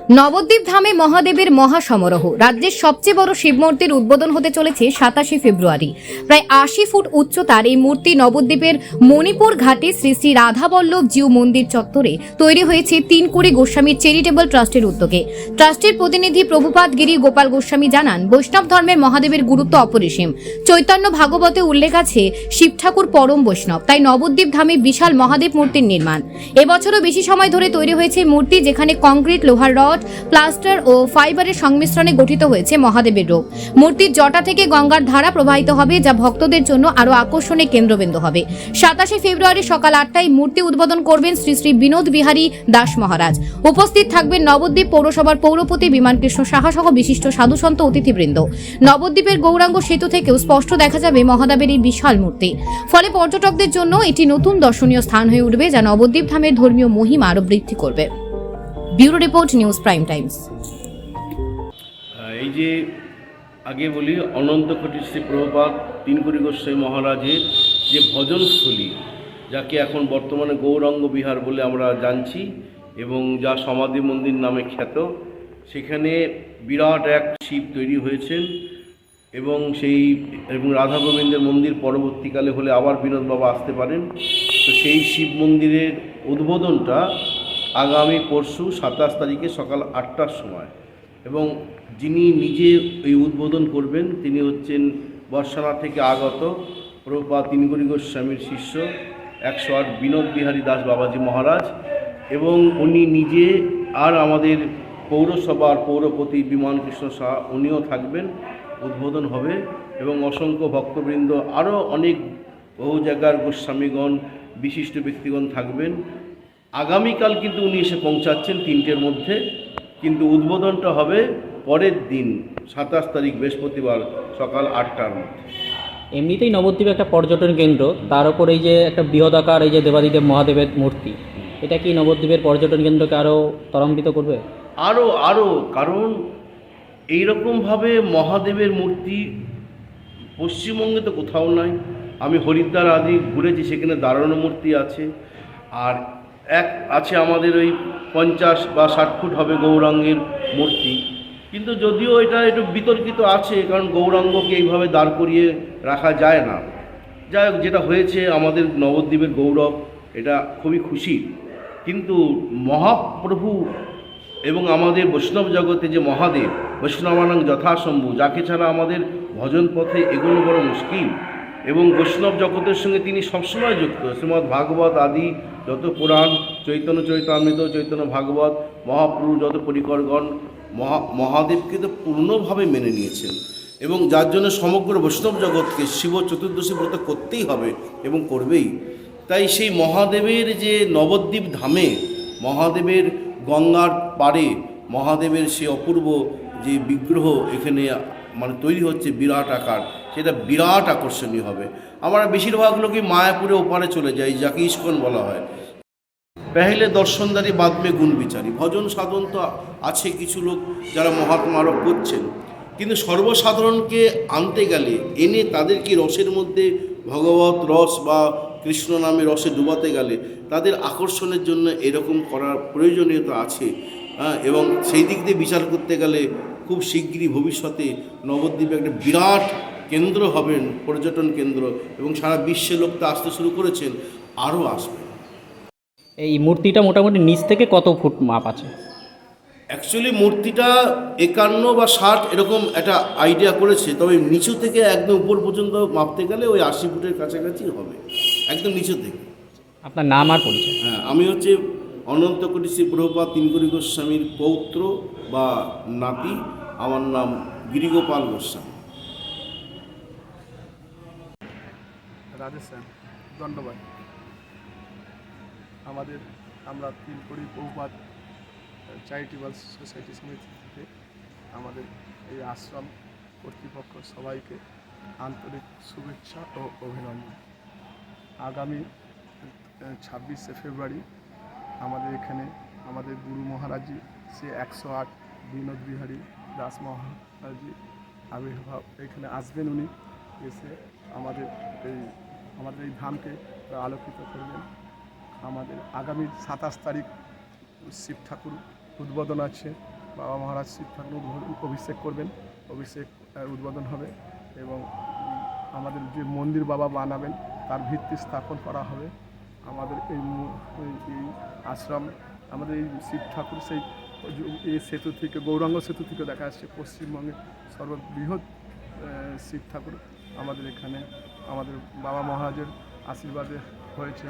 নবদ্বীপ ধামে মহাদেবের মহাসমারোহ। রাজ্যের সবচেয়ে বড় শিব মূর্তির উদ্বোধন হতে চলেছে 27 ফেব্রুয়ারি। প্রায় 80 ফুট উচ্চতার এই মূর্তি নবদ্বীপের মণিপুর ঘাটে শ্রী শ্রী রাধাবল্লভ জিউ মন্দির চত্বরে তৈরি হয়েছে তিনকুড়ি গোস্বামীর চ্যারিটেবল ট্রাস্টের উদ্যোগে। ট্রাস্টের প্রতিনিধি প্রভুপাদ গিরি গোপাল গোস্বামী জানান, বৈষ্ণব ধর্মের মহাদেবের গুরুত্ব অপরিসীম। চৈতন্য ভাগবতে উল্লেখ আছে শিব ঠাকুর পরম বৈষ্ণব, তাই নবদ্বীপ ধামে বিশাল মহাদেব মূর্তির নির্মাণ। এবছরও বেশি সময় ধরে তৈরি হয়েছে মূর্তি, যেখানে কংক্রিট, লোহার রড, প্লাস্টার ও ফাইবারের সংমিশ্রণে গঠিত হয়েছে মহাদেবের রূপ। মূর্তির জটা থেকে গঙ্গার ধারা প্রবাহিত হবে, যা ভক্তদের জন্য আরো আকর্ষণের কেন্দ্রবিন্দু হবে। 27 ফেব্রুয়ারি সকাল 8টায় মূর্তি উদ্বোধন করবেন শ্রী শ্রী বিনোদ বিহারী দাস মহারাজ। উপস্থিত থাকবেন নবদ্বীপ পৌরসভার পৌরপতি বিমানকৃষ্ণ সাহা সহ বিশিষ্ট সাধুসন্ত অতিথিবৃন্দ। নবদ্বীপের গৌরাঙ্গ সেতু থেকেও স্পষ্ট দেখা যাবে মহাদেবের এই বিশাল মূর্তি। ফলে পর্যটকদের জন্য এটি নতুন দর্শনীয় স্থান হয়ে উঠবে, যা নবদ্বীপ ধামের ধর্মীয় মহিমা আরো বৃদ্ধি করবে। Bureau report, news prime Times. এই যে আগে বলি, অনন্ত কোটি শ্রী প্রভুপাদ তিনকুড়ি গোস্বামী মহারাজের যে ভজনস্থলী, যাকে এখন বর্তমানে গৌরাঙ্গ বিহার বলে আমরা জানছি এবং যা সমাধি মন্দির নামে খ্যাত, সেখানে বিরাট এক শিব তৈরি হয়েছেন এবং রাধা গোবিন্দের মন্দির পরবর্তীকালে হলে আবার বিনোদ বাবা আসতে পারেন। তো সেই শিব মন্দিরের উদ্বোধনটা আগামী পরশু 27 তারিখে সকাল 8টার সময়, এবং যিনি নিজে এই উদ্বোধন করবেন তিনি হচ্ছেন বর্ষানা থেকে আগত প্রভুপাদ তিনকুড়ি গোস্বামীর শিষ্য 108 বিনোদ বিহারী দাস বাবাজি মহারাজ, এবং উনি নিজে আর আমাদের পৌরসভার পৌরপতি বিমানকৃষ্ণ সাহা উনিও থাকবেন। উদ্বোধন হবে এবং অসংখ্য ভক্তবৃন্দ, আরও অনেক বহু জায়গার গোস্বামীগণ, বিশিষ্ট ব্যক্তিগণ থাকবেন। আগামীকাল কিন্তু উনি এসে পৌঁছাচ্ছেন 3টের মধ্যে, কিন্তু উদ্বোধনটা হবে পরের দিন 27 তারিখ বৃহস্পতিবার সকাল 8টার মধ্যে। এমনিতেই নবদ্বীপ একটা পর্যটন কেন্দ্র, তার উপর এই যে একটা বৃহদাকার এই যে দেবাদিদেব মহাদেবের মূর্তি, এটা কি নবদ্বীপের পর্যটন কেন্দ্রকে আরও ত্বরান্বিত করবে? আরও কারণ এইরকমভাবে মহাদেবের মূর্তি পশ্চিমবঙ্গে তো কোথাও নাই। আমি হরিদ্বার আদি ঘুরেছি, সেখানে দারুণ মূর্তি আছে। আর এক আছে আমাদের ওই 50 বা 60 ফুট হবে গৌরাঙ্গের মূর্তি, কিন্তু যদিও এটা একটু বিতর্কিত আছে, কারণ গৌরাঙ্গকে এইভাবে দাঁড় করিয়ে রাখা যায় না। যাই হোক, যেটা হয়েছে আমাদের নবদ্বীপের গৌরব, এটা খুবই খুশি। কিন্তু মহাপ্রভু এবং আমাদের বৈষ্ণব জগতে যে মহাদেব, বৈষ্ণবানাং যথাসম্ভু, যাকে ছাড়া আমাদের ভজন পথে এগোনো বড় মুশকিল, এবং বৈষ্ণব জগতের সঙ্গে তিনি সবসময় যুক্ত। শ্রীমদ্ ভাগবত আদি যত পুরাণ, চৈতন্য চরিতামৃত, চৈতন্য ভাগবত, মহাপ্রভু যত পরিকরগণ মহাদেবকে তো পূর্ণভাবে মেনে নিয়েছেন, এবং যার জন্য সমগ্র বৈষ্ণব জগৎকে শিব চতুর্দশী ব্রত করতেই হবে এবং করবেই। তাই সেই মহাদেবের যে নবদ্বীপ ধামে, মহাদেবের গঙ্গার পাড়ে মহাদেবের সে অপূর্ব যে বিগ্রহ এখানে তৈরি হচ্ছে বিরাট আকার, সেটা বিরাট আকর্ষণীয় হবে। আমরা বেশিরভাগ লোকই মায়াপুরে ওপারে চলে যাই, যাকে ইস্কন বলা হয়। পেহলে দর্শনদারি বাদমে গুণ বিচারী। ভজন সাধন তো আছে কিছু লোক যারা মহাত্মারও করছেন, কিন্তু সর্বসাধারণকে আনতে গেলে, এনে তাদেরকে রসের মধ্যে ভগবত রস বা কৃষ্ণ নামে রসে ডুবাতে গেলে তাদের আকর্ষণের জন্য এরকম করার প্রয়োজনীয়তা আছে। এবং সেই দিক দিয়ে বিচার করতে গেলে খুব শিগগিরই ভবিষ্যতে নবদ্বীপে একটা বিরাট কেন্দ্র হবেন, পর্যটন কেন্দ্র, এবং সারা বিশ্বের লোক তো আসতে শুরু করেছেন, আরও আসবে। এই মূর্তিটা মোটামুটি নিচ থেকে কত ফুট মাপ আছে? অ্যাকচুয়ালি মূর্তিটা 51 বা 60 এরকম একটা আইডিয়া করেছে, তবে নিচু থেকে একদম উপর পর্যন্ত মাপতে গেলে ওই 80 ফুটের কাছাকাছি হবে, একদম নিচু থেকে। আপনার নাম আর পরিচয়? হ্যাঁ, আমি হচ্ছে অনন্ত কোটি শ্রী প্রভুপাদ তিনকুড়ি গোস্বামীর পৌত্র বা নাতি। আমার নাম গিরিগোপাল গোস্বামী। রাজেশ স্যার, ধন্যবাদ। আমরা তিনকুড়ি প্রভুপাদ চ্যারিটেবল সোসাইটি সমিতি থেকে আমাদের এই আশ্রম কর্তৃপক্ষ সবাইকে আন্তরিক শুভেচ্ছা ও অভিনন্দন। আগামী 26শে ফেব্রুয়ারি আমাদের এখানে আমাদের গুরু মহারাজজি সে 108 বিনোদ বিহারী দাস মহারাজজি আবির্ভাব এখানে আসবেন। উনি এসে আমাদের এই ধামকে আলোকিত করবেন। আমাদের আগামী 27 তারিখ শিব ঠাকুর উদ্বোধন আছে, বাবা মহারাজ শিব ঠাকুর অভিষেক করবেন, অভিষেক উদ্বোধন হবে এবং আমাদের যে মন্দির বাবা বানাবেন তার ভিত্তি স্থাপন করা হবে। আমাদের এই আশ্রম, আমাদের এই শিব ঠাকুর সেই এই সেতু থেকে, গৌরাঙ্গ সেতু থেকে দেখা যাচ্ছে পশ্চিমবঙ্গের সর্ববৃহৎ শিব ঠাকুর আমাদের এখানে আমাদের বাবা মহারাজের আশীর্বাদে হয়েছে।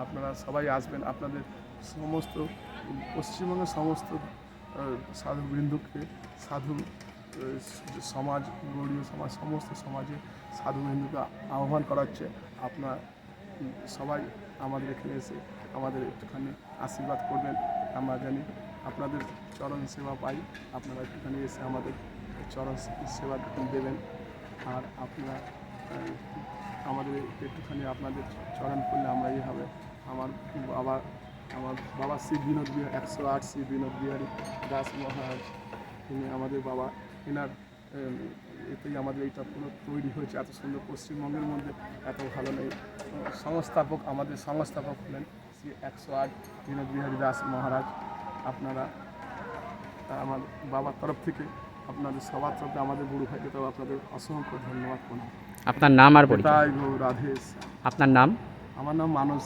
আপনারা সবাই আসবেন, আপনাদের সমস্ত পশ্চিমবঙ্গের সমস্ত সাধুবৃন্দকে, সাধু সমাজ, গৌড়ীয় সমাজ, সমস্ত সমাজে সাধুবৃন্দকে আহ্বান করা হচ্ছে। আপনারা সবাই আমাদের এখানে এসে আমাদের একটুখানি আশীর্বাদ করবেন। আমরা জানি আপনাদের চরণ সেবা পাই, আপনারা একটুখানি এসে আমাদের চরণ সেবা দেবেন। আর আপনারা আমাদের একটুখানি আপনাদের চরণ করলে আমরা এই হবে। আমার বাবা শ্রী বিনোদ বিহারী 108 শ্রী বিনোদ বিহারী দাস মহারাজ, তিনি আমাদের বাবা। এনার এতেই আমাদের এইটা পুরো তৈরি হয়েছে। এত সুন্দর পশ্চিমবঙ্গের মধ্যে এত ভালো নেই। আমাদের সংস্থাপক হলেন শ্রী 108 বিনোদ বিহারী দাস মহারাজ। আপনারা আমার বাবার তরফ থেকে, আপনাদের সবার তরফে, আমাদের গুরু ভাইকে তো আপনাদের অসংখ্য ধন্যবাদ করুন। আপনার নাম আর পরিচয়? তাই গো রাধেশ। আপনার নাম? আমার নাম মানস।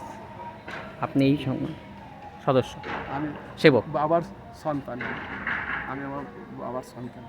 আপনি এই সদস্য? আমি সেবক? বাবার সন্তান, আমি আমার বাবার সন্তান।